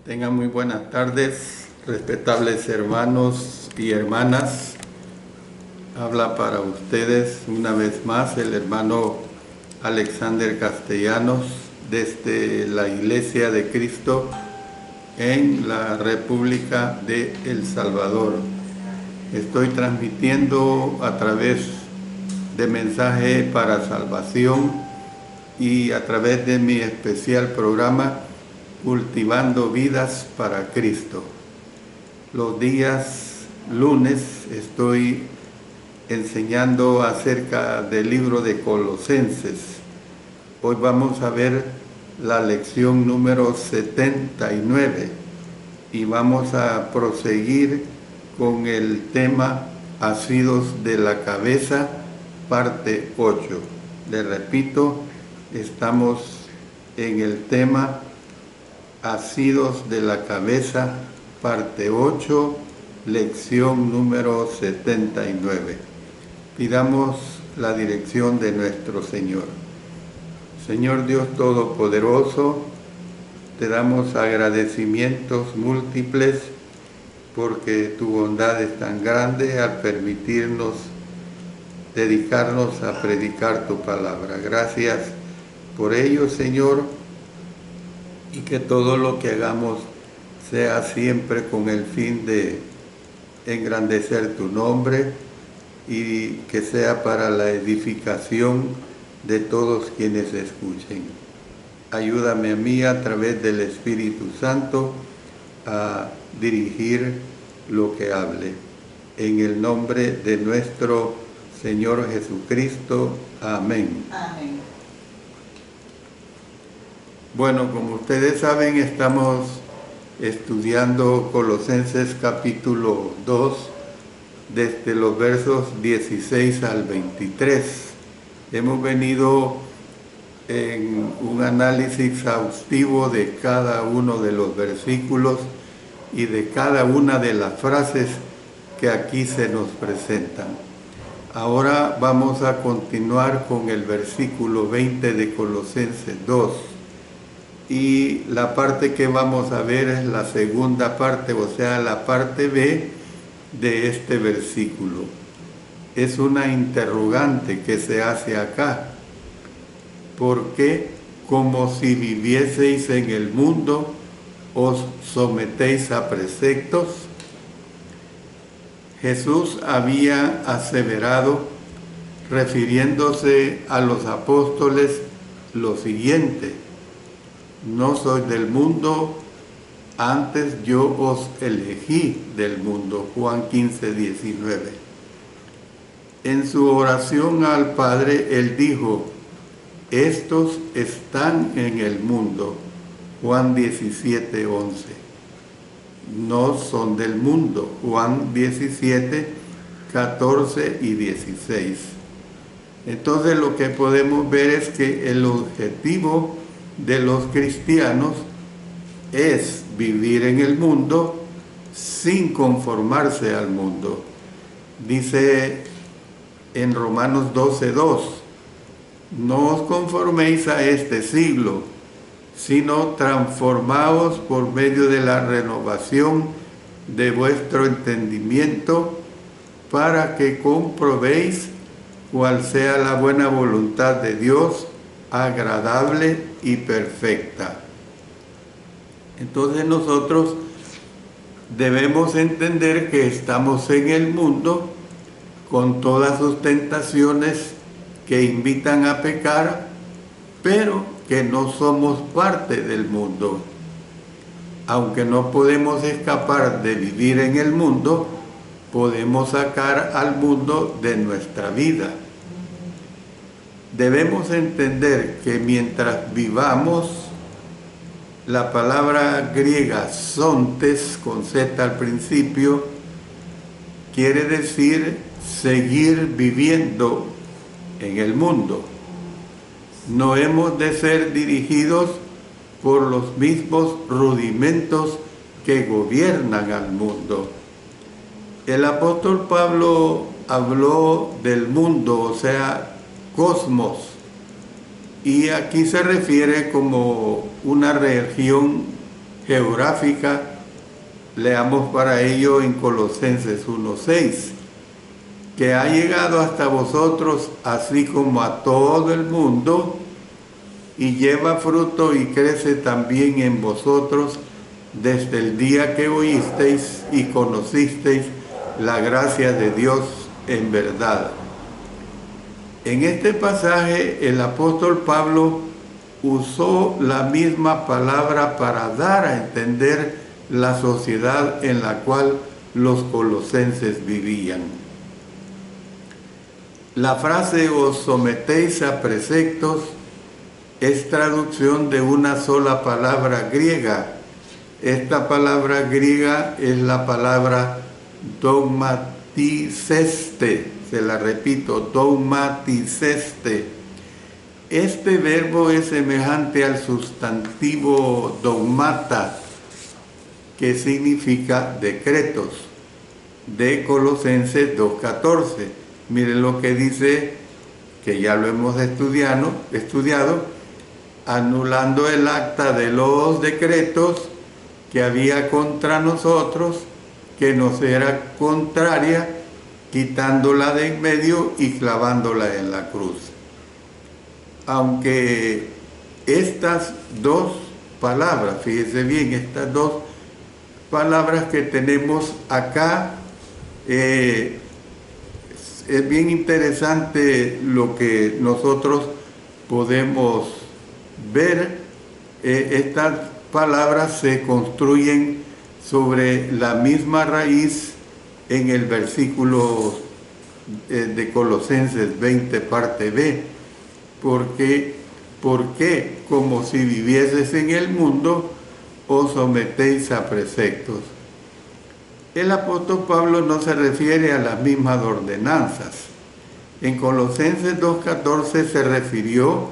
Tengan muy buenas tardes, respetables hermanos y hermanas. Habla para ustedes una vez más el hermano Alexander Castellanos desde la Iglesia de Cristo en la República de El Salvador. Estoy transmitiendo a través de Mensaje para Salvación y a través de mi especial programa Cultivando Vidas para Cristo. Los días lunes estoy enseñando acerca del libro de Colosenses. Hoy vamos a ver la lección número 79 y vamos a proseguir con el tema Asidos de la cabeza, parte 8. Les repito, estamos en el tema Asidos de la cabeza, parte 8, lección número 79. Pidamos la dirección de nuestro Señor. Señor Dios Todopoderoso, te damos agradecimientos múltiples porque tu bondad es tan grande al permitirnos dedicarnos a predicar tu palabra. Gracias por ello, Señor, y que todo lo que hagamos sea siempre con el fin de engrandecer tu nombre y que sea para la edificación de todos quienes escuchen. Ayúdame a mí a través del Espíritu Santo a dirigir lo que hable. En el nombre de nuestro Señor Jesucristo. Amén. Amén. Bueno, como ustedes saben, estamos estudiando Colosenses capítulo 2, desde los versos 16 al 23. Hemos venido en un análisis exhaustivo de cada uno de los versículos y de cada una de las frases que aquí se nos presentan. Ahora vamos a continuar con el versículo 20 de Colosenses 2. Y la parte que vamos a ver es la segunda parte, o sea, la parte B de este versículo. Es una interrogante que se hace acá. ¿Por qué, como si vivieseis en el mundo, os sometéis a preceptos? Jesús había aseverado, refiriéndose a los apóstoles, lo siguiente: no soy del mundo, antes yo os elegí del mundo. Juan 15, 19. En su oración al Padre, él dijo: estos están en el mundo. Juan 17, 11. No son del mundo. Juan 17, 14 y 16. Entonces lo que podemos ver es que el objetivo de los cristianos es vivir en el mundo sin conformarse al mundo. Dice en Romanos 12:2, no os conforméis a este siglo, sino transformaos por medio de la renovación de vuestro entendimiento, para que comprobéis cuál sea la buena voluntad de Dios, agradable y perfecta. Entonces nosotros debemos entender que estamos en el mundo con todas sus tentaciones que invitan a pecar, pero que no somos parte del mundo. Aunque no podemos escapar de vivir en el mundo, podemos sacar al mundo de nuestra vida. Debemos entender que mientras vivamos, la palabra griega zontes, con Z al principio, quiere decir seguir viviendo en el mundo. No hemos de ser dirigidos por los mismos rudimentos que gobiernan al mundo. El apóstol Pablo habló del mundo, o sea, cosmos, y aquí se refiere como una región geográfica, leamos para ello en Colosenses 1:6, que ha llegado hasta vosotros así como a todo el mundo, y lleva fruto y crece también en vosotros desde el día que oísteis y conocisteis la gracia de Dios en verdad. En este pasaje el apóstol Pablo usó la misma palabra para dar a entender la sociedad en la cual los colosenses vivían. La frase os sometéis a preceptos es traducción de una sola palabra griega. Esta palabra griega es la palabra dogmaticeste. Se la repito, dogmaticeste. Este verbo es semejante al sustantivo dogmata, que significa decretos, de Colosenses 2:14. Miren lo que dice, que ya lo hemos estudiado, anulando el acta de los decretos que había contra nosotros, que nos era contraria, quitándola de en medio y clavándola en la cruz. Aunque estas dos palabras, fíjense bien, estas dos palabras que tenemos acá, es bien interesante lo que nosotros podemos ver. Estas palabras se construyen sobre la misma raíz en el versículo de Colosenses 20, parte B. ¿Por qué? Como si vivieses en el mundo, os sometéis a preceptos. El apóstol Pablo no se refiere a las mismas ordenanzas. En Colosenses 2:14 se refirió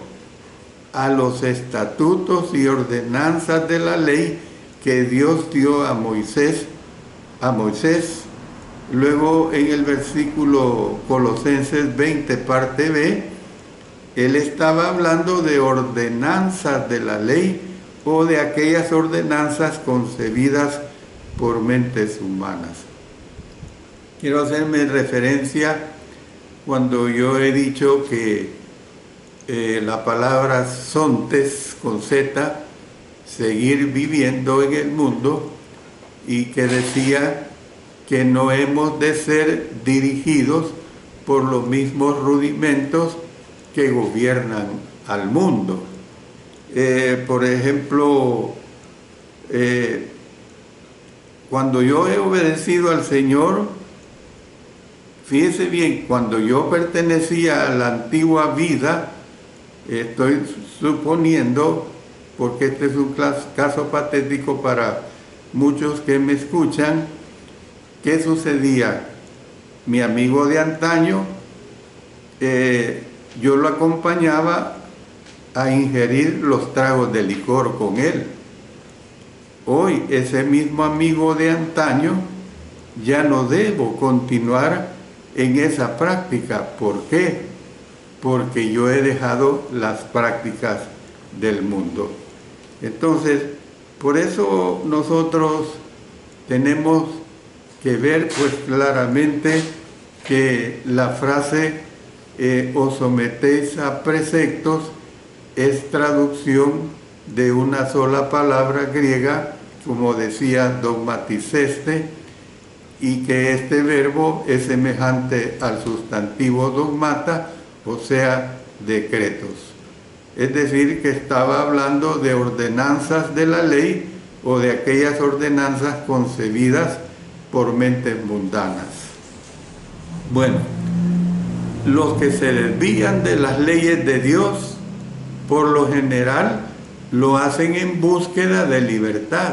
a los estatutos y ordenanzas de la ley que Dios dio a Moisés. Luego en el versículo Colosenses 20, parte B, él estaba hablando de ordenanzas de la ley o de aquellas ordenanzas concebidas por mentes humanas. Quiero hacerme referencia cuando yo he dicho que la palabra sontes, con Z, seguir viviendo en el mundo, y que decía que no hemos de ser dirigidos por los mismos rudimentos que gobiernan al mundo. Por ejemplo, cuando yo he obedecido al Señor, fíjese bien, cuando yo pertenecía a la antigua vida, estoy suponiendo, porque este es un caso patético para muchos que me escuchan, ¿qué sucedía? Mi amigo de antaño, yo lo acompañaba a ingerir los tragos de licor con él. Hoy ese mismo amigo de antaño ya no debo continuar en esa práctica. ¿Por qué? Porque yo he dejado las prácticas del mundo. Entonces, por eso nosotros tenemos que ver pues claramente que la frase os sometéis a preceptos es traducción de una sola palabra griega, como decía dogmaticeste, y que este verbo es semejante al sustantivo dogmata, o sea, decretos. Es decir, que estaba hablando de ordenanzas de la ley o de aquellas ordenanzas concebidas por mentes mundanas. Bueno, los que se desvían de las leyes de Dios, por lo general, lo hacen en búsqueda de libertad.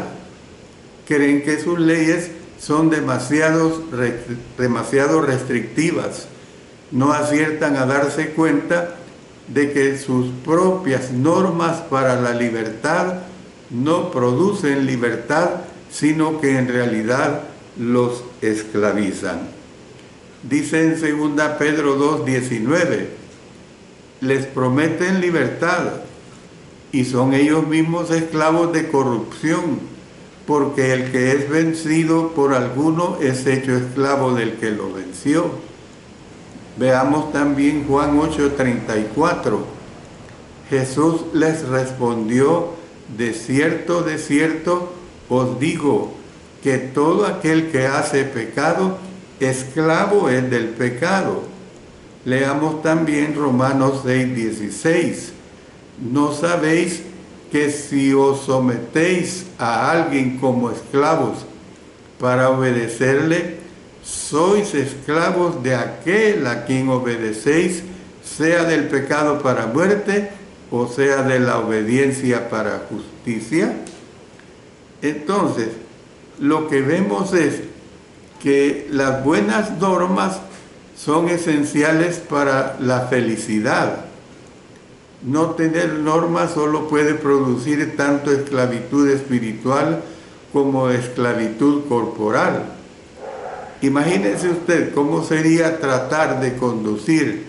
Creen que sus leyes son demasiado restrictivas. No aciertan a darse cuenta de que sus propias normas para la libertad no producen libertad, sino que en realidad los esclavizan. Dice en 2 Pedro 2:19, les prometen libertad y son ellos mismos esclavos de corrupción, porque el que es vencido por alguno es hecho esclavo del que lo venció. Veamos también Juan 8:34. Jesús les respondió: de cierto, os digo, que todo aquel que hace pecado, esclavo es del pecado. Leamos también Romanos 6:16. ¿No sabéis que si os sometéis a alguien como esclavos para obedecerle, sois esclavos de aquel a quien obedecéis, sea del pecado para muerte o sea de la obediencia para justicia? Entonces, lo que vemos es que las buenas normas son esenciales para la felicidad. No tener normas solo puede producir tanto esclavitud espiritual como esclavitud corporal. Imagínense usted cómo sería tratar de conducir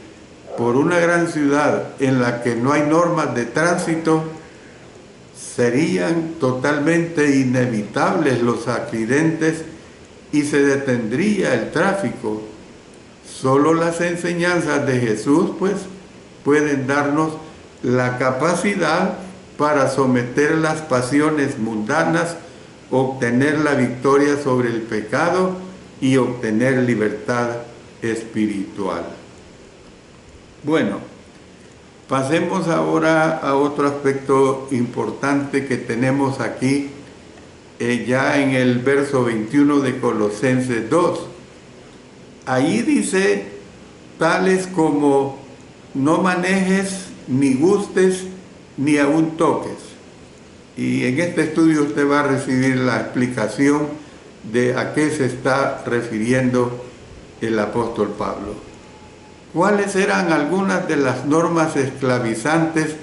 por una gran ciudad en la que no hay normas de tránsito. Serían totalmente inevitables los accidentes y se detendría el tráfico. Solo las enseñanzas de Jesús, pues, pueden darnos la capacidad para someter las pasiones mundanas, obtener la victoria sobre el pecado y obtener libertad espiritual. Bueno, pasemos ahora a otro aspecto importante que tenemos aquí, ya en el verso 21 de Colosenses 2. Ahí dice, tales como: no manejes, ni gustes, ni aun toques. Y en este estudio usted va a recibir la explicación de a qué se está refiriendo el apóstol Pablo. ¿Cuáles eran algunas de las normas esclavizantes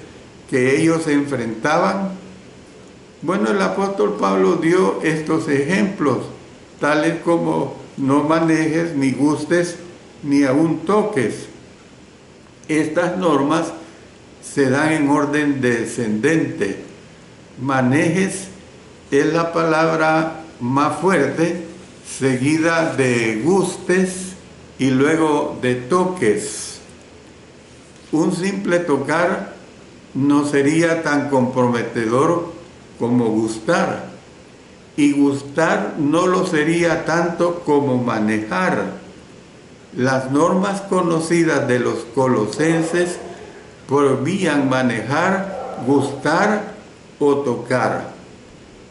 que ellos enfrentaban? Bueno, el apóstol Pablo dio estos ejemplos, tales como: no manejes, ni gustes, ni aun toques. Estas normas se dan en orden descendente. Manejes es la palabra más fuerte, seguida de gustes y luego de toques. Un simple tocar no sería tan comprometedor como gustar, y gustar no lo sería tanto como manejar. Las normas conocidas de los colosenses prohibían manejar, gustar o tocar.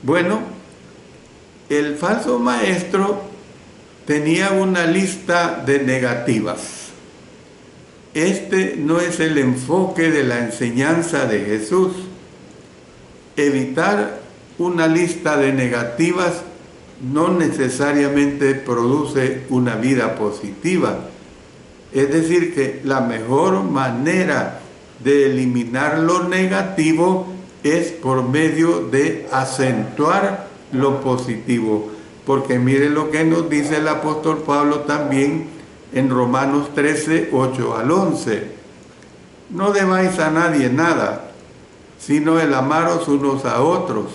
Bueno, el falso maestro tenía una lista de negativas. Este no es el enfoque de la enseñanza de Jesús. Evitar una lista de negativas no necesariamente produce una vida positiva. Es decir, que la mejor manera de eliminar lo negativo es por medio de acentuar lo positivo. Porque mire lo que nos dice el apóstol Pablo también en Romanos 13, 8 al 11. No debáis a nadie nada, sino el amaros unos a otros,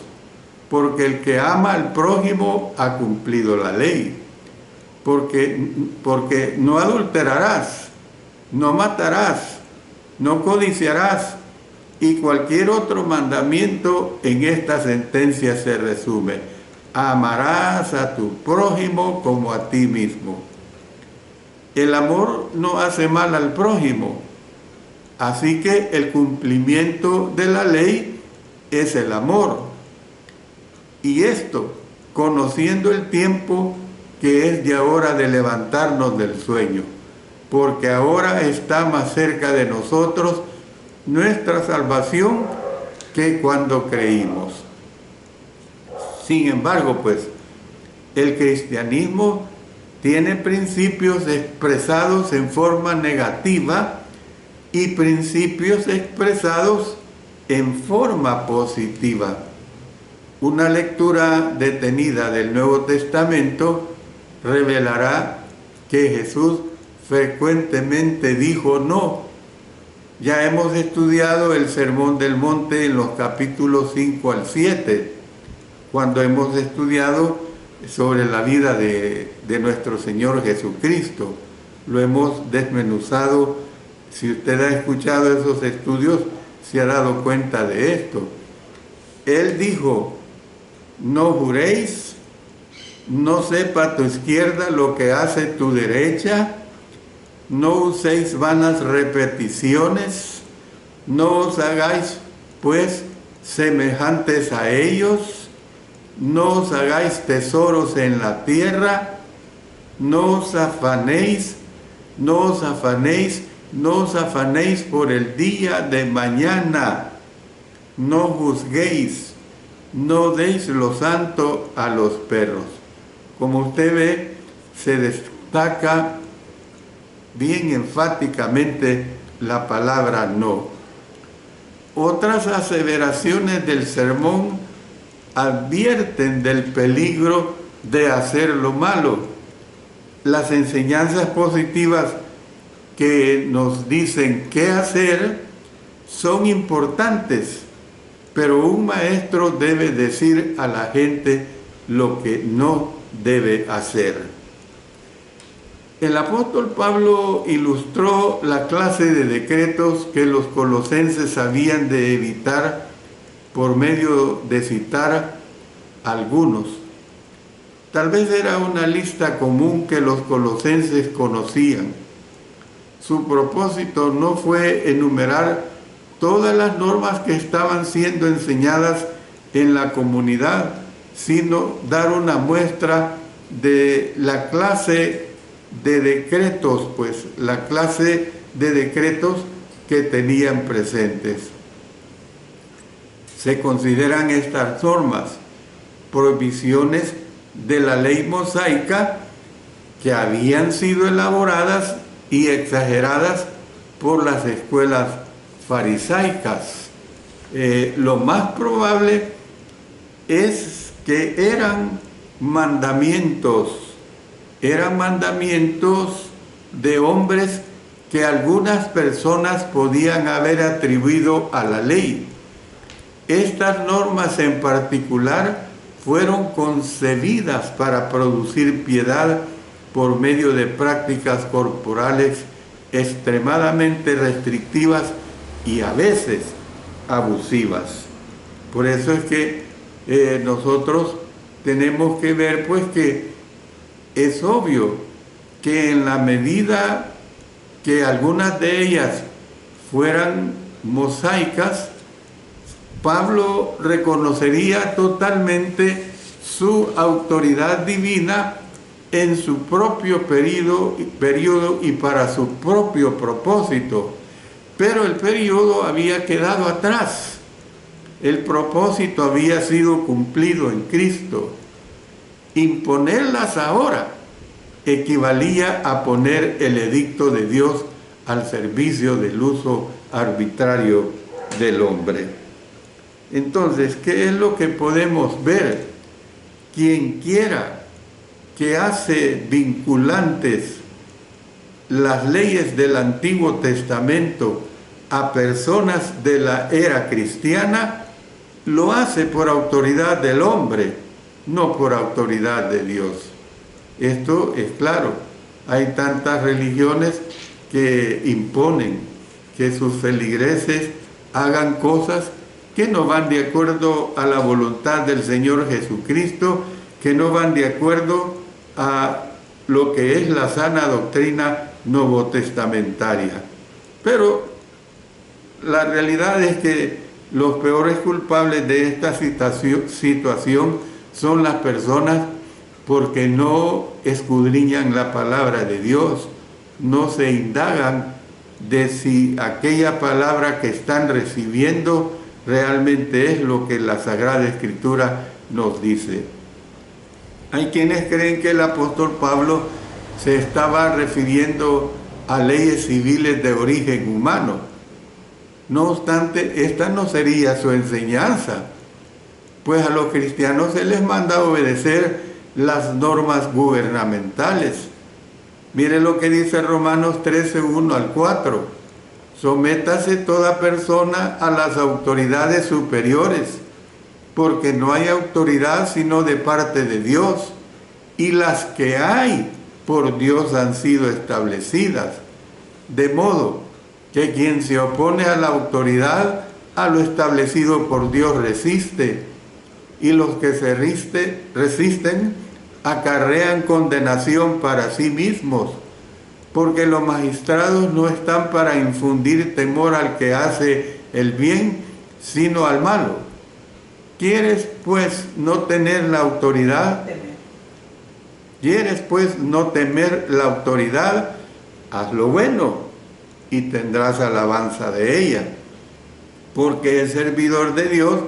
porque el que ama al prójimo ha cumplido la ley. Porque no adulterarás, no matarás, no codiciarás, y cualquier otro mandamiento en esta sentencia se resume: amarás a tu prójimo como a ti mismo. El amor no hace mal al prójimo, así que el cumplimiento de la ley es el amor. Y esto, conociendo el tiempo, que es ya hora de levantarnos del sueño, porque ahora está más cerca de nosotros nuestra salvación que cuando creímos. Sin embargo, pues, el cristianismo tiene principios expresados en forma negativa y principios expresados en forma positiva. Una lectura detenida del Nuevo Testamento revelará que Jesús frecuentemente dijo no. Ya hemos estudiado el Sermón del Monte en los capítulos 5 al 7, cuando hemos estudiado sobre la vida de nuestro Señor Jesucristo. Lo hemos desmenuzado. Si usted ha escuchado esos estudios, se ha dado cuenta de esto. Él dijo: no juréis, no sepa tu izquierda lo que hace tu derecha, no uséis vanas repeticiones, no os hagáis pues semejantes a ellos, no os hagáis tesoros en la tierra, no os afanéis por el día de mañana, no juzguéis, no deis lo santo a los perros. Como usted ve, se destaca bien enfáticamente la palabra no. Otras aseveraciones del sermón advierten del peligro de hacer lo malo. Las enseñanzas positivas que nos dicen qué hacer son importantes, pero un maestro debe decir a la gente lo que no debe hacer. El apóstol Pablo ilustró la clase de decretos que los colosenses habían de evitar por medio de citar algunos. Tal vez era una lista común que los colosenses conocían. Su propósito no fue enumerar todas las normas que estaban siendo enseñadas en la comunidad, sino dar una muestra de la clase de decretos, pues la clase de decretos que tenían presentes. Se consideran estas normas prohibiciones de la ley mosaica que habían sido elaboradas y exageradas por las escuelas farisaicas. Lo más probable es que eran mandamientos de hombres que algunas personas podían haber atribuido a la ley. Estas normas en particular fueron concebidas para producir piedad por medio de prácticas corporales extremadamente restrictivas y a veces abusivas. Por eso es que nosotros tenemos que ver pues que es obvio que en la medida que algunas de ellas fueran mosaicas, Pablo reconocería totalmente su autoridad divina en su propio periodo y para su propio propósito. Pero el periodo había quedado atrás. El propósito había sido cumplido en Cristo. Imponerlas ahora equivalía a poner el edicto de Dios al servicio del uso arbitrario del hombre. Entonces, ¿qué es lo que podemos ver? Quien quiera que hace vinculantes las leyes del Antiguo Testamento a personas de la era cristiana, lo hace por autoridad del hombre, no por autoridad de Dios. Esto es claro. Hay tantas religiones que imponen que sus feligreses hagan cosas que no van de acuerdo a la voluntad del Señor Jesucristo, que no van de acuerdo a lo que es la sana doctrina novotestamentaria. Pero la realidad es que los peores culpables de esta situación son las personas porque no escudriñan la palabra de Dios, no se indagan de si aquella palabra que están recibiendo realmente es lo que la Sagrada Escritura nos dice. Hay quienes creen que el apóstol Pablo se estaba refiriendo a leyes civiles de origen humano. No obstante, esta no sería su enseñanza, pues a los cristianos se les manda obedecer las normas gubernamentales. Mire lo que dice Romanos 13, 1 al 4. Sométase toda persona a las autoridades superiores, porque no hay autoridad sino de parte de Dios, y las que hay por Dios han sido establecidas. De modo que quien se opone a la autoridad, a lo establecido por Dios resiste, y los que se resisten acarrean condenación para sí mismos, porque los magistrados no están para infundir temor al que hace el bien, sino al malo. ¿Quieres pues no tener la autoridad? ¿Quieres pues no temer la autoridad? Haz lo bueno y tendrás alabanza de ella, porque es servidor de Dios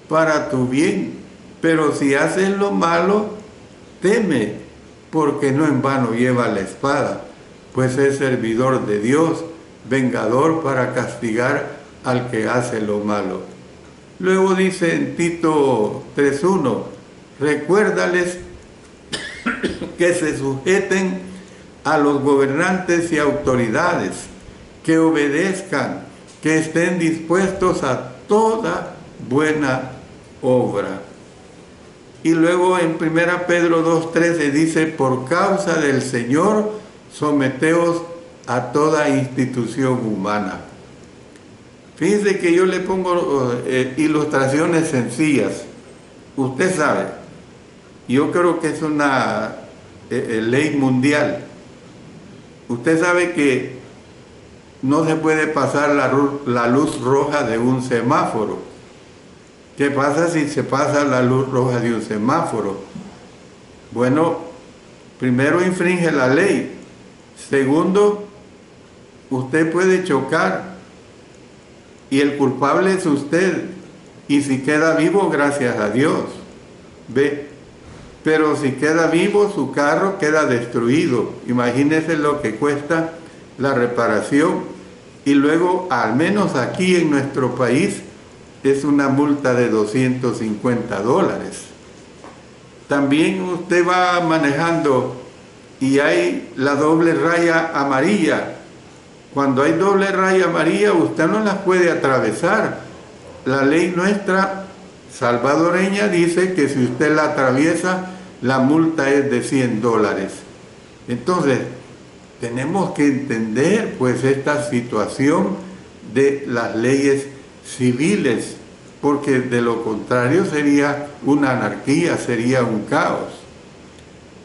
para tu bien. Pero si haces lo malo, teme, porque no en vano lleva la espada, pues es servidor de Dios, vengador para castigar al que hace lo malo. Luego dice en Tito 3:1, recuérdales que se sujeten a los gobernantes y autoridades, que obedezcan, que estén dispuestos a toda buena obra. Y luego en 1 Pedro 2:13 dice, por causa del Señor, someteos a toda institución humana. Fíjense que yo le pongo ilustraciones sencillas. Usted sabe, yo creo que es una ley mundial. Usted sabe que no se puede pasar la luz roja de un semáforo. ¿Qué pasa si se pasa la luz roja de un semáforo? Bueno, primero infringe la ley. Segundo, usted puede chocar y el culpable es usted. Y si queda vivo, gracias a Dios. ¿Ve? Pero si queda vivo, su carro queda destruido. Imagínese lo que cuesta la reparación. Y luego, al menos aquí en nuestro país, es una multa de $250. También usted va manejando y hay la doble raya amarilla. Cuando hay doble raya amarilla, usted no la puede atravesar. La ley nuestra salvadoreña dice que si usted la atraviesa, la multa es de $100. Entonces, tenemos que entender pues esta situación de las leyes civiles, porque de lo contrario sería una anarquía, sería un caos.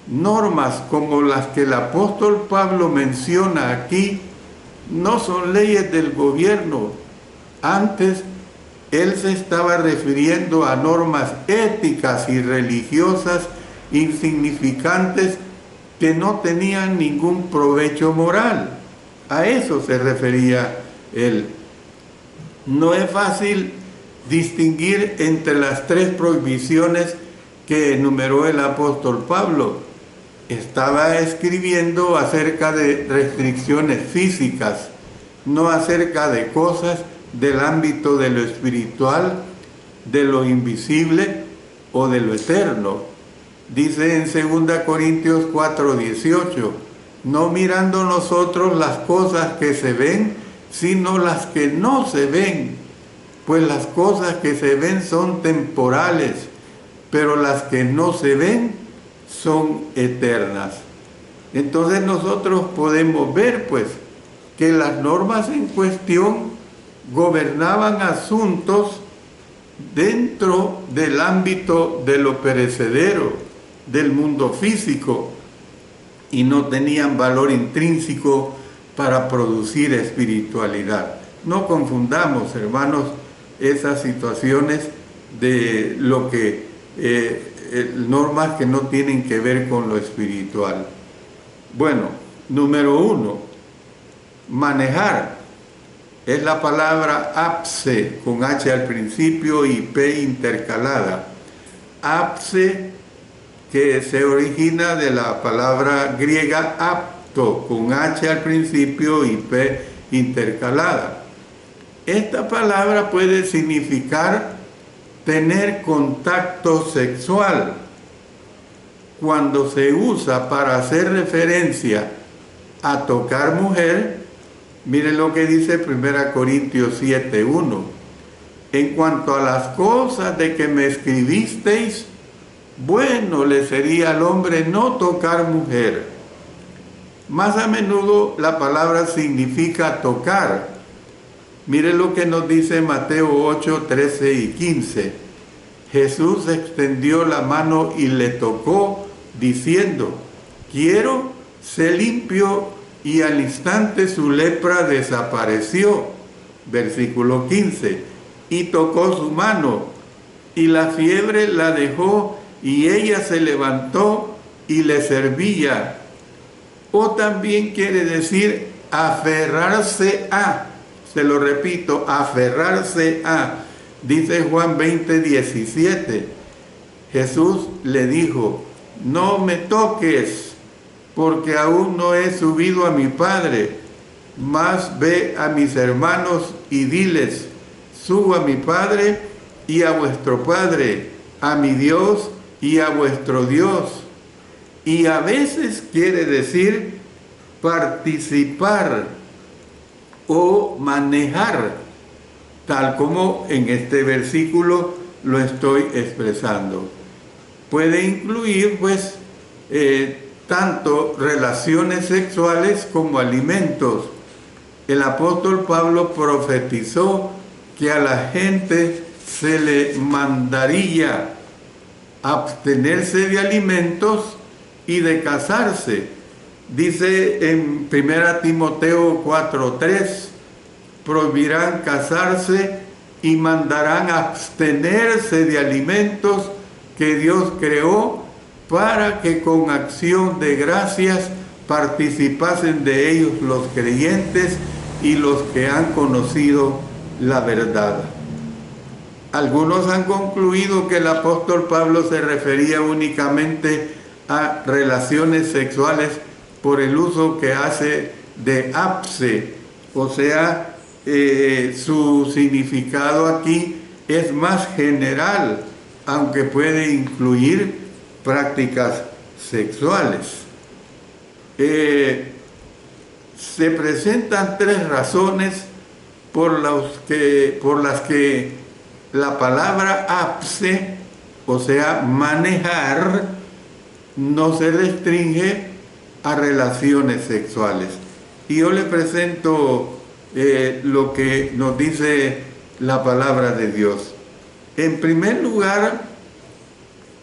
Normas como las que el apóstol Pablo menciona aquí no son leyes del gobierno. Antes él se estaba refiriendo a normas éticas y religiosas insignificantes que no tenían ningún provecho moral. A eso se refería él. No es fácil distinguir entre las 3 prohibiciones que enumeró el apóstol Pablo. Estaba escribiendo acerca de restricciones físicas, no acerca de cosas del ámbito de lo espiritual, de lo invisible o de lo eterno. Dice en 2 Corintios 4:18, no mirando nosotros las cosas que se ven, sino las que no se ven, pues las cosas que se ven son temporales, pero las que no se ven son eternas. Entonces nosotros podemos ver pues que las normas en cuestión gobernaban asuntos dentro del ámbito de lo perecedero, del mundo físico, y no tenían valor intrínseco para producir espiritualidad. No confundamos, hermanos, esas situaciones de lo que normas que no tienen que ver con lo espiritual. Bueno, número 1, manejar. Es la palabra apse, con H al principio y P intercalada. Apse, que se origina de la palabra griega apto, con H al principio y P intercalada. Esta palabra puede significar tener contacto sexual. Cuando se usa para hacer referencia a tocar mujer, miren lo que dice 1 Corintios 7:1. En cuanto a las cosas de que me escribisteis, bueno le sería al hombre no tocar mujer. Más a menudo la palabra significa tocar. Mire lo que nos dice Mateo 8, 13 y 15. Jesús extendió la mano y le tocó, diciendo, quiero, sé limpio, y al instante su lepra desapareció. Versículo 15. Y tocó su mano, y la fiebre la dejó, y ella se levantó y le servía. O también quiere decir aferrarse a, se lo repito, aferrarse a. Dice Juan 20, 17. Jesús le dijo, no me toques, porque aún no he subido a mi Padre, mas ve a mis hermanos y diles, subo a mi Padre y a vuestro Padre, a mi Dios y a vuestro Dios. Y a veces quiere decir participar o manejar, tal como en este versículo lo estoy expresando. Puede incluir, pues, tanto relaciones sexuales como alimentos. El apóstol Pablo profetizó que a la gente se le mandaría abstenerse de alimentos y de casarse. Dice en 1 Timoteo 4:3, prohibirán casarse y mandarán abstenerse de alimentos que Dios creó para que con acción de gracias participasen de ellos los creyentes y los que han conocido la verdad. Algunos han concluido que el apóstol Pablo se refería únicamente a relaciones sexuales por el uso que hace de apse, o sea, su significado aquí es más general, aunque puede incluir prácticas sexuales. Se presentan tres razones por las que la palabra apse, o sea, manejar, no se restringe a relaciones sexuales. Y yo le presento lo que nos dice la palabra de Dios. En primer lugar,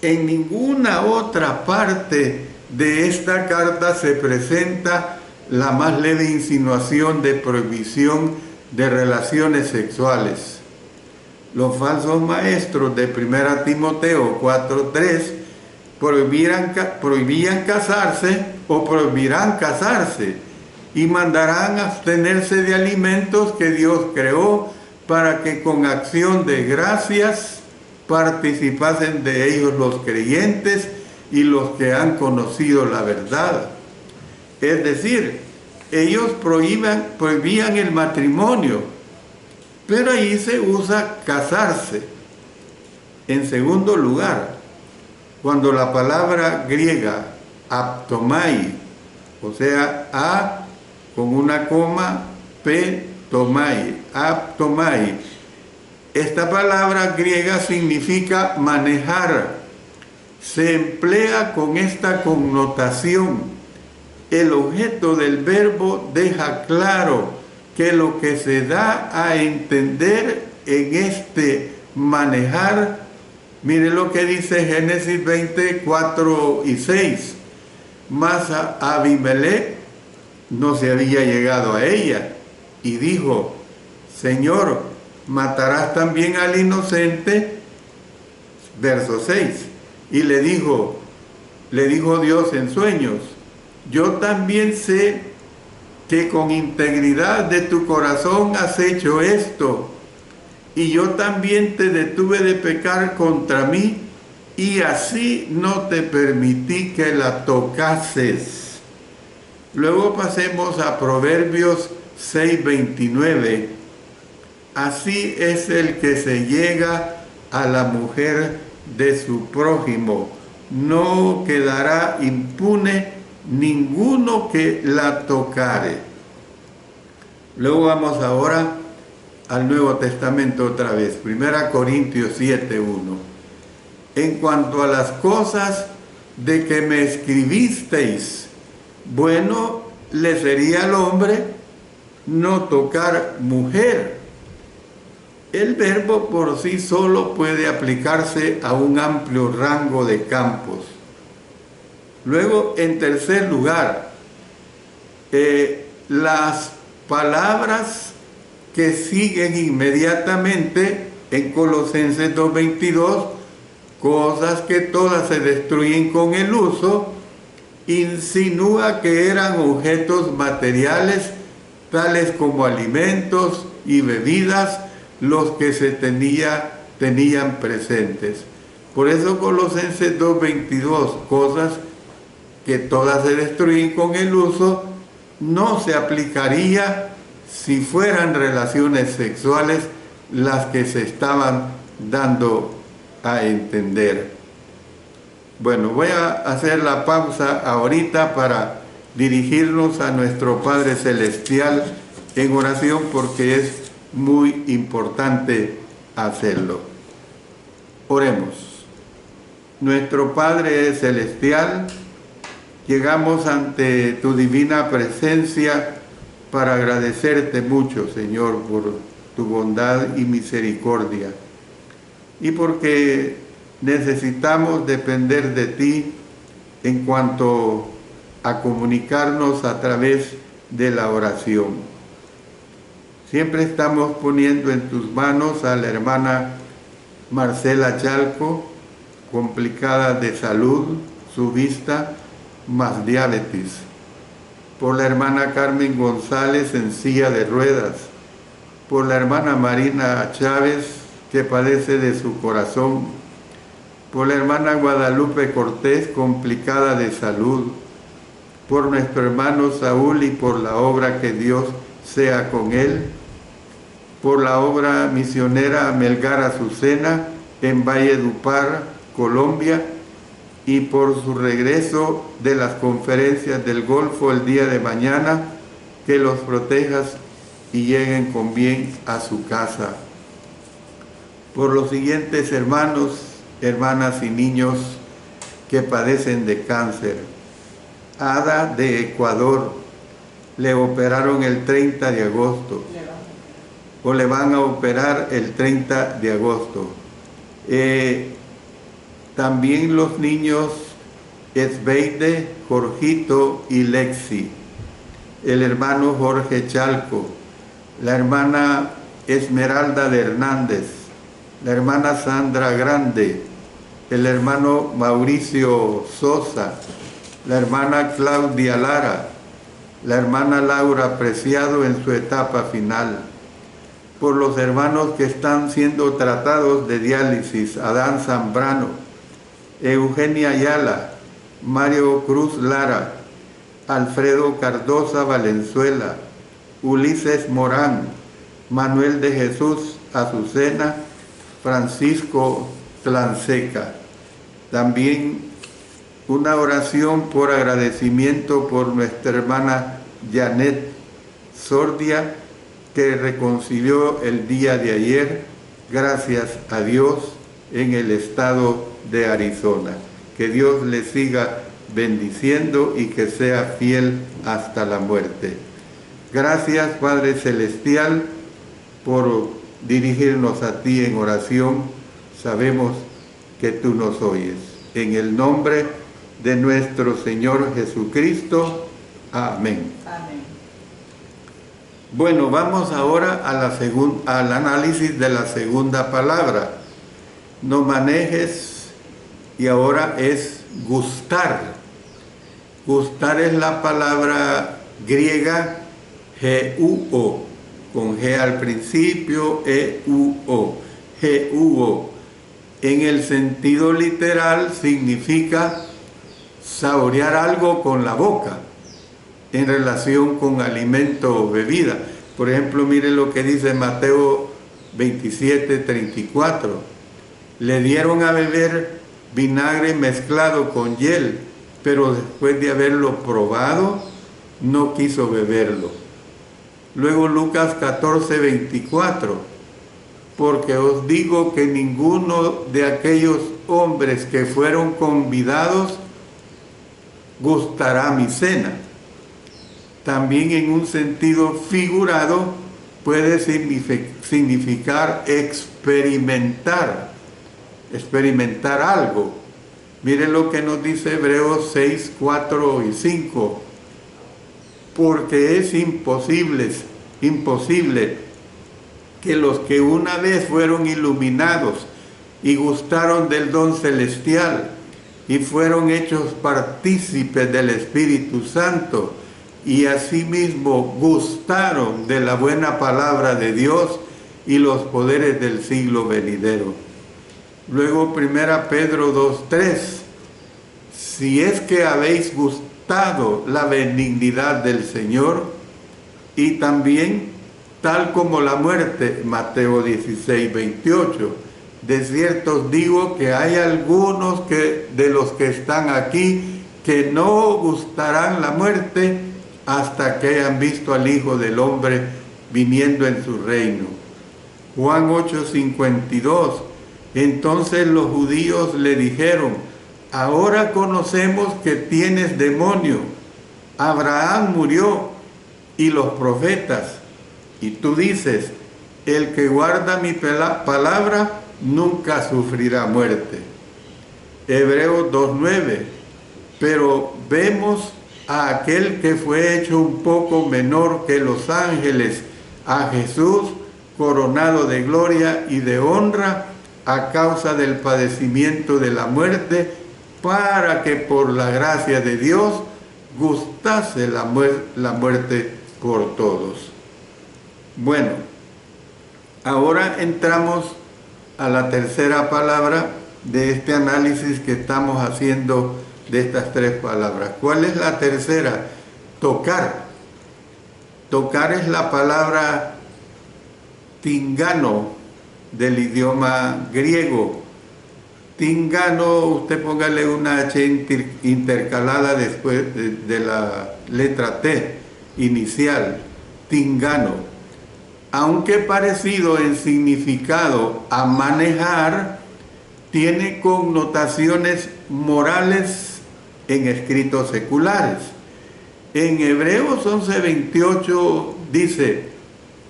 en ninguna otra parte de esta carta se presenta la más leve insinuación de prohibición de relaciones sexuales. Los falsos maestros de 1 Timoteo 4:3 prohibían casarse o prohibirán casarse y mandarán abstenerse de alimentos que Dios creó para que con acción de gracias participasen de ellos los creyentes y los que han conocido la verdad. Es decir, ellos prohibían el matrimonio, pero ahí se usa casarse. En segundo lugar, cuando la palabra griega aptomai, o sea, a con una coma, p, tomai, aptomai, esta palabra griega significa manejar. Se emplea con esta connotación. El objeto del verbo deja claro que lo que se da a entender en este manejar, mire lo que dice Génesis 20, 4 y 6. Mas Abimelech no se había llegado a ella y dijo, Señor, ¿matarás también al inocente? Verso 6. Y le dijo Dios en sueños, yo también sé que con integridad de tu corazón has hecho esto, y yo también te detuve de pecar contra mí, y así no te permití que la tocases. Luego pasemos a Proverbios 6:29. Así es el que se llega a la mujer de su prójimo, no quedará impune ninguno que la tocare. Luego vamos ahora al Nuevo Testamento otra vez, 1 Corintios 7:1. En cuanto a las cosas de que me escribisteis, bueno le sería al hombre no tocar mujer. El verbo por sí solo puede aplicarse a un amplio rango de campos. Luego, en tercer lugar, las palabras que siguen inmediatamente en Colosenses 2:22, cosas que todas se destruyen con el uso, insinúa que eran objetos materiales tales como alimentos y bebidas los que se tenían presentes. Por eso Colosenses 2:22, cosas que todas se destruyen con el uso, no se aplicaría si fueran relaciones sexuales las que se estaban dando a entender. Bueno, voy a hacer la pausa ahorita para dirigirnos a nuestro Padre Celestial en oración, porque es muy importante hacerlo. Oremos. Nuestro Padre Celestial, llegamos ante tu divina presencia para agradecerte mucho, Señor, por tu bondad y misericordia, y porque necesitamos depender de ti en cuanto a comunicarnos a través de la oración. Siempre estamos poniendo en tus manos a la hermana Marcela Chalco, complicada de salud, su vista, más diabetes. Por la hermana Carmen González en silla de ruedas. Por la hermana Marina Chávez, que padece de su corazón. Por la hermana Guadalupe Cortés, complicada de salud. Por nuestro hermano Saúl y por la obra que Dios sea con él. Por la obra misionera Melgar Azucena en Valledupar, Colombia, y por su regreso de las conferencias del Golfo el día de mañana, que los protejas y lleguen con bien a su casa. Por los siguientes hermanos, hermanas y niños que padecen de cáncer. Ada de Ecuador, le operaron el 30 de agosto, o le van a operar el 30 de agosto. También los niños Esbeide, Jorgito y Lexi, el hermano Jorge Chalco, la hermana Esmeralda de Hernández, la hermana Sandra Grande, el hermano Mauricio Sosa, la hermana Claudia Lara, la hermana Laura Preciado en su etapa final. Por los hermanos que están siendo tratados de diálisis, Adán Zambrano, Eugenia Ayala, Mario Cruz Lara, Alfredo Cardosa Valenzuela, Ulises Morán, Manuel de Jesús Azucena, Francisco Tlanseca. También una oración por agradecimiento por nuestra hermana Janet Sordia, que reconcilió el día de ayer, gracias a Dios, en el estado de Arizona. Que Dios le siga bendiciendo y que sea fiel hasta la muerte. Gracias, Padre Celestial, por dirigirnos a ti en oración. Sabemos que tú nos oyes. En el nombre de nuestro Señor Jesucristo. Amén. Amén. Bueno, vamos ahora a al análisis de la segunda palabra. No manejes, y ahora es gustar. Gustar es la palabra griega geuo, con G al principio, euo, geuo. En el sentido literal significa saborear algo con la boca, en relación con alimento o bebida. Por ejemplo, miren lo que dice Mateo 27:34. Le dieron a beber vinagre mezclado con hiel, pero después de haberlo probado, no quiso beberlo. Luego Lucas 14, 24. Porque os digo que ninguno de aquellos hombres que fueron convidados gustará mi cena. También en un sentido figurado puede significar experimentar algo. Miren lo que nos dice Hebreos 6, 4 y 5. Porque es imposible que los que una vez fueron iluminados y gustaron del don celestial y fueron hechos partícipes del Espíritu Santo y asimismo gustaron de la buena palabra de Dios y los poderes del siglo venidero. Luego 1 Pedro 2:3. Si es que habéis gustado la benignidad del Señor y también tal como la muerte, Mateo 16:28. De cierto os digo que hay algunos de los que están aquí que no gustarán la muerte hasta que hayan visto al Hijo del Hombre viniendo en su reino. Juan 8:52. Entonces los judíos le dijeron: ahora conocemos que tienes demonio. Abraham murió y los profetas. Y tú dices: el que guarda mi palabra nunca sufrirá muerte. Hebreos 2:9. Pero vemos a aquel que fue hecho un poco menor que los ángeles, a Jesús, coronado de gloria y de honra a causa del padecimiento de la muerte, para que por la gracia de Dios gustase la muerte por todos. Bueno, ahora entramos a la tercera palabra de este análisis que estamos haciendo de estas tres palabras. ¿Cuál es la tercera? Tocar. Tocar es la palabra tingano del idioma griego. Tingano, usted póngale una H intercalada después de la letra T inicial. Tingano. Aunque parecido en significado a manejar, tiene connotaciones morales en escritos seculares. En Hebreos 11:28 dice: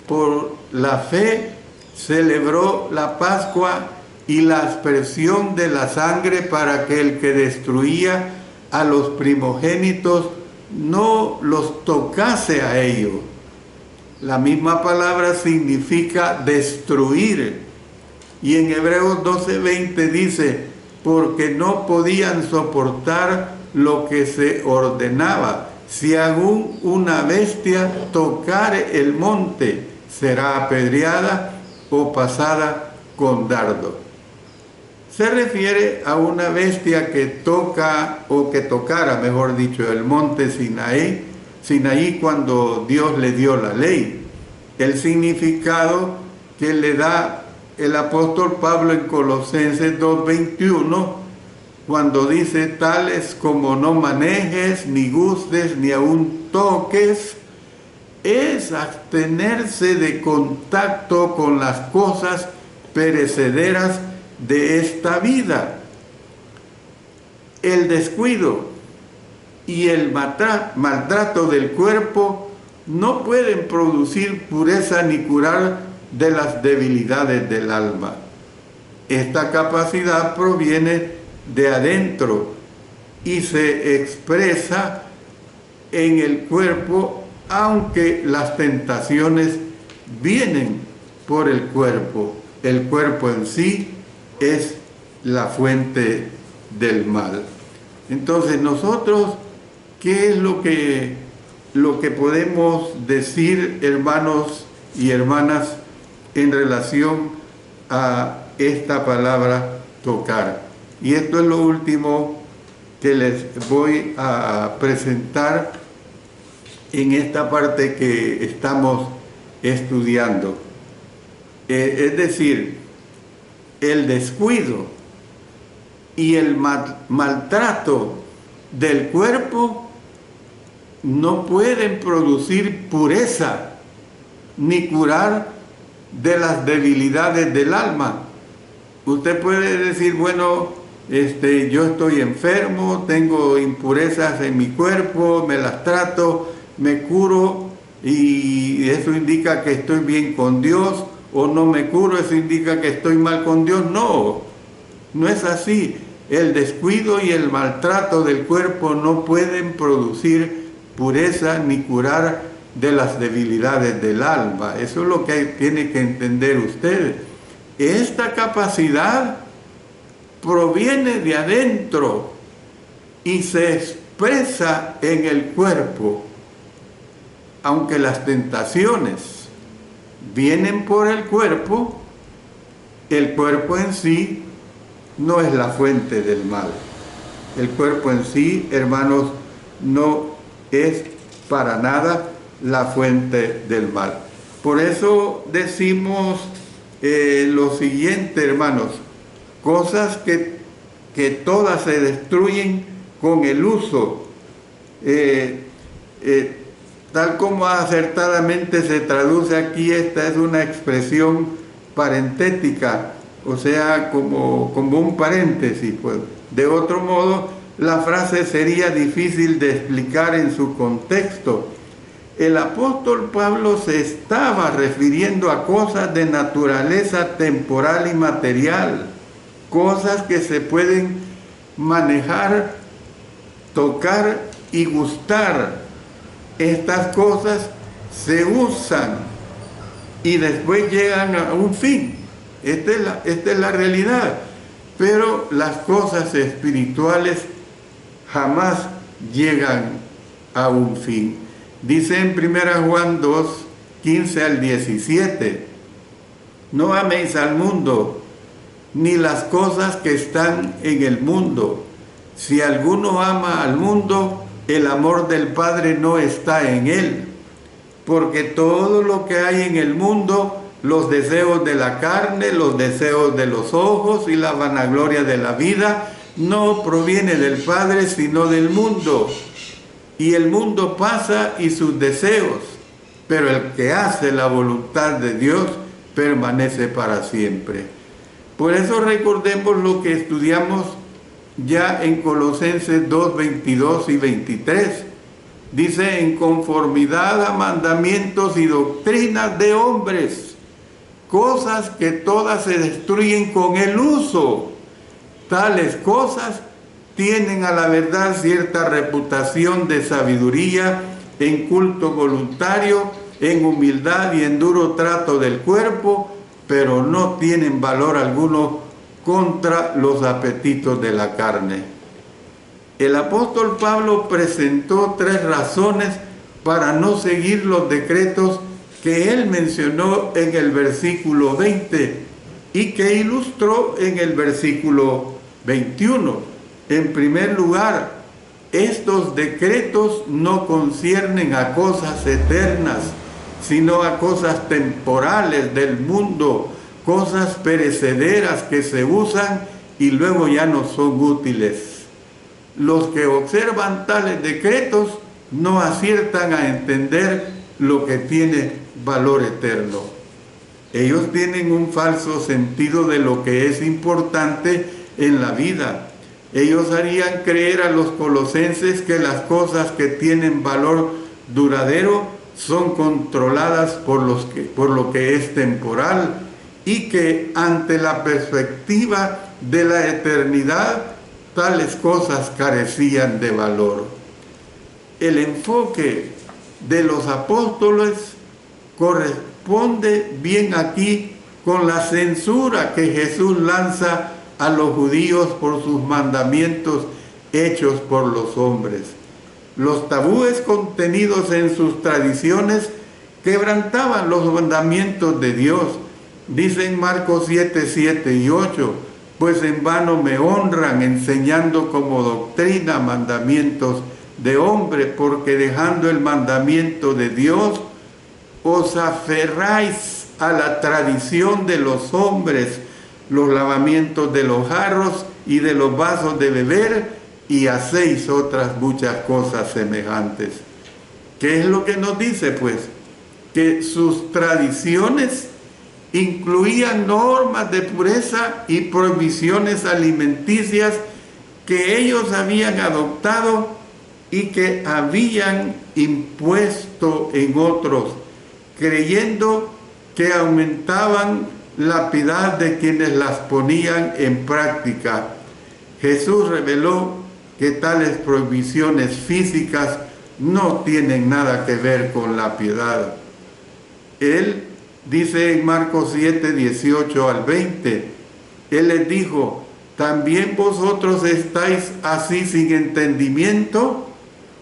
por la fe celebró la Pascua y la aspersión de la sangre para que el que destruía a los primogénitos no los tocase a ellos. La misma palabra significa destruir. Y en Hebreos 12:20 dice: porque no podían soportar lo que se ordenaba. Si aún una bestia tocare el monte, será apedreada o pasada con dardo. Se refiere a una bestia que toca, o que tocara, mejor dicho, el monte Sinaí cuando Dios le dio la ley. El significado que le da el apóstol Pablo en Colosenses 2:21, cuando dice: tales como no manejes, ni gustes, ni aun toques, es abstenerse de contacto con las cosas perecederas de esta vida. El descuido y el maltrato del cuerpo no pueden producir pureza ni curar de las debilidades del alma. Esta capacidad proviene de adentro y se expresa en el cuerpo, aunque las tentaciones vienen por el cuerpo. El cuerpo en sí es la fuente del mal. Entonces nosotros, ¿qué es lo que podemos decir, hermanos y hermanas, en relación a esta palabra tocar? Y esto es lo último que les voy a presentar en esta parte que estamos estudiando. Es decir, el descuido y el maltrato del cuerpo no pueden producir pureza ni curar de las debilidades del alma. Usted puede decir, bueno, yo estoy enfermo, tengo impurezas en mi cuerpo, me las trato, me curo y eso indica que estoy bien con Dios, o no me curo, eso indica que estoy mal con Dios. No, no es así. El descuido y el maltrato del cuerpo no pueden producir pureza ni curar de las debilidades del alma. Eso es lo que tiene que entender usted. Esta capacidad proviene de adentro y se expresa en el cuerpo. Aunque las tentaciones vienen por el cuerpo en sí no es la fuente del mal. El cuerpo en sí, hermanos, no es para nada la fuente del mal. Por eso decimos lo siguiente, hermanos: cosas que todas se destruyen con el uso, tal como acertadamente se traduce aquí. Esta es una expresión parentética, o sea, como un paréntesis, pues. De otro modo, la frase sería difícil de explicar en su contexto. El apóstol Pablo se estaba refiriendo a cosas de naturaleza temporal y material, cosas que se pueden manejar, tocar y gustar. Estas cosas se usan y después llegan a un fin. Esta es la realidad. Pero las cosas espirituales jamás llegan a un fin. Dice en 1 Juan 2, 15 al 17: no améis al mundo, ni las cosas que están en el mundo. Si alguno ama al mundo, el amor del Padre no está en él. Porque todo lo que hay en el mundo, los deseos de la carne, los deseos de los ojos y la vanagloria de la vida, no proviene del Padre, sino del mundo. Y el mundo pasa y sus deseos, pero el que hace la voluntad de Dios permanece para siempre. Por eso recordemos lo que estudiamos ya en Colosenses 2, 22 y 23. Dice: en conformidad a mandamientos y doctrinas de hombres, cosas que todas se destruyen con el uso. Tales cosas tienen a la verdad cierta reputación de sabiduría, en culto voluntario, en humildad y en duro trato del cuerpo, pero no tienen valor alguno contra los apetitos de la carne. El apóstol Pablo presentó 3 razones para no seguir los decretos que él mencionó en el versículo 20 y que ilustró en el versículo 21. En primer lugar, estos decretos no conciernen a cosas eternas, sino a cosas temporales del mundo, cosas perecederas que se usan y luego ya no son útiles. Los que observan tales decretos no aciertan a entender lo que tiene valor eterno. Ellos tienen un falso sentido de lo que es importante en la vida. Ellos harían creer a los colosenses que las cosas que tienen valor duradero son controladas por lo que es temporal, y que ante la perspectiva de la eternidad tales cosas carecían de valor. El enfoque de los apóstoles corresponde bien aquí con la censura que Jesús lanza a los judíos por sus mandamientos hechos por los hombres. Los tabúes contenidos en sus tradiciones quebrantaban los mandamientos de Dios. Dicen Marcos 7, 7 y 8: pues en vano me honran, enseñando como doctrina mandamientos de hombre, porque dejando el mandamiento de Dios, os aferráis a la tradición de los hombres, los lavamientos de los jarros y de los vasos de beber, y hacéis otras muchas cosas semejantes. ¿Qué es lo que nos dice, pues? que sus tradiciones incluían normas de pureza y prohibiciones alimenticias que ellos habían adoptado y que habían impuesto en otros, creyendo que aumentaban la piedad de quienes las ponían en práctica. Jesús reveló que tales prohibiciones físicas no tienen nada que ver con la piedad. Él dice en Marcos 7, 18 al 20, Él les dijo: ¿también vosotros estáis así sin entendimiento?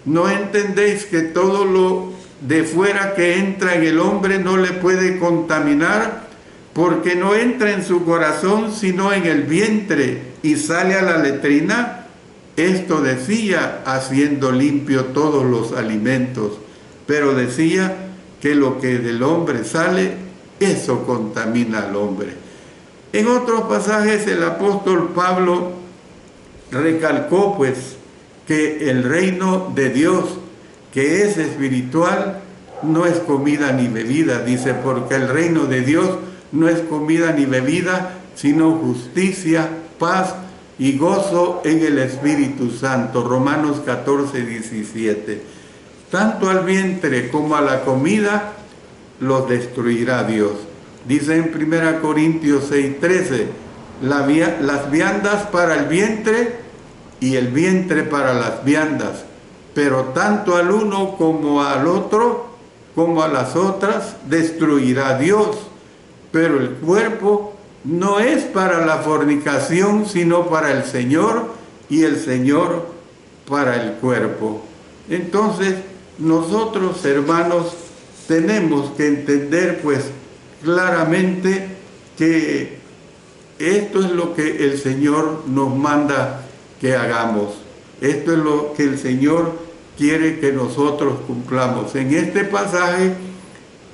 ¿No entendéis que todo lo de fuera que entra en el hombre no le puede contaminar? Porque no entra en su corazón sino en el vientre y sale a la letrina. Esto decía haciendo limpio todos los alimentos, pero decía que lo que del hombre sale, eso contamina al hombre. En otros pasajes el apóstol Pablo recalcó pues que el reino de Dios, que es espiritual, no es comida ni bebida, dice, porque el reino de Dios no es comida ni bebida, sino justicia, paz y gozo en el Espíritu Santo. Romanos 14, 17. Tanto al vientre como a la comida los destruirá Dios. Dice en 1 Corintios 6, 13, las viandas para el vientre y el vientre para las viandas, pero tanto al uno como al otro, como a las otras, destruirá Dios. Pero el cuerpo no es para la fornicación, sino para el Señor, y el Señor para el cuerpo. Entonces, nosotros, hermanos, tenemos que entender pues claramente que esto es lo que el Señor nos manda que hagamos. Esto es lo que el Señor quiere que nosotros cumplamos. En este pasaje,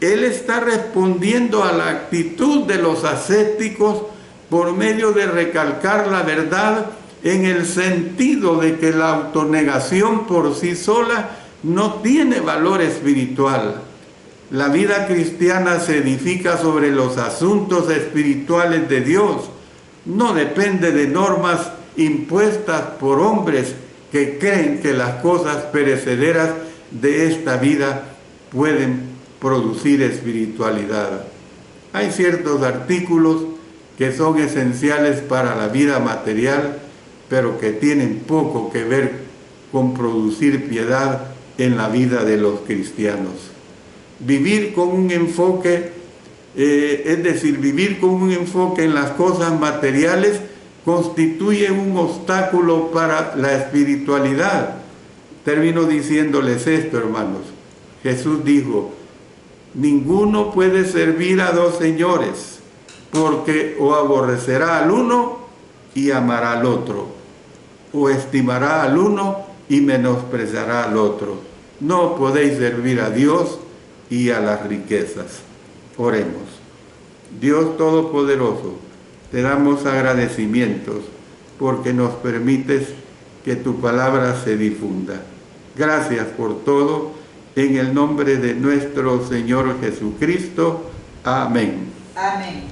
Él está respondiendo a la actitud de los ascéticos por medio de recalcar la verdad en el sentido de que la autonegación por sí sola no tiene valor espiritual. La vida cristiana se edifica sobre los asuntos espirituales de Dios. No depende de normas impuestas por hombres que creen que las cosas perecederas de esta vida pueden producir espiritualidad. Hay ciertos artículos que son esenciales para la vida material, pero que tienen poco que ver con producir piedad en la vida de los cristianos. Vivir con un enfoque, vivir con un enfoque en las cosas materiales constituye un obstáculo para la espiritualidad. Termino diciéndoles esto, hermanos. Jesús dijo: ninguno puede servir a dos señores, porque o aborrecerá al uno y amará al otro, o estimará al uno y menospreciará al otro. No podéis servir a Dios y a las riquezas. Oremos. Dios Todopoderoso, te damos agradecimientos porque nos permites que tu palabra se difunda. Gracias por todo, en el nombre de nuestro Señor Jesucristo. Amén. Amén.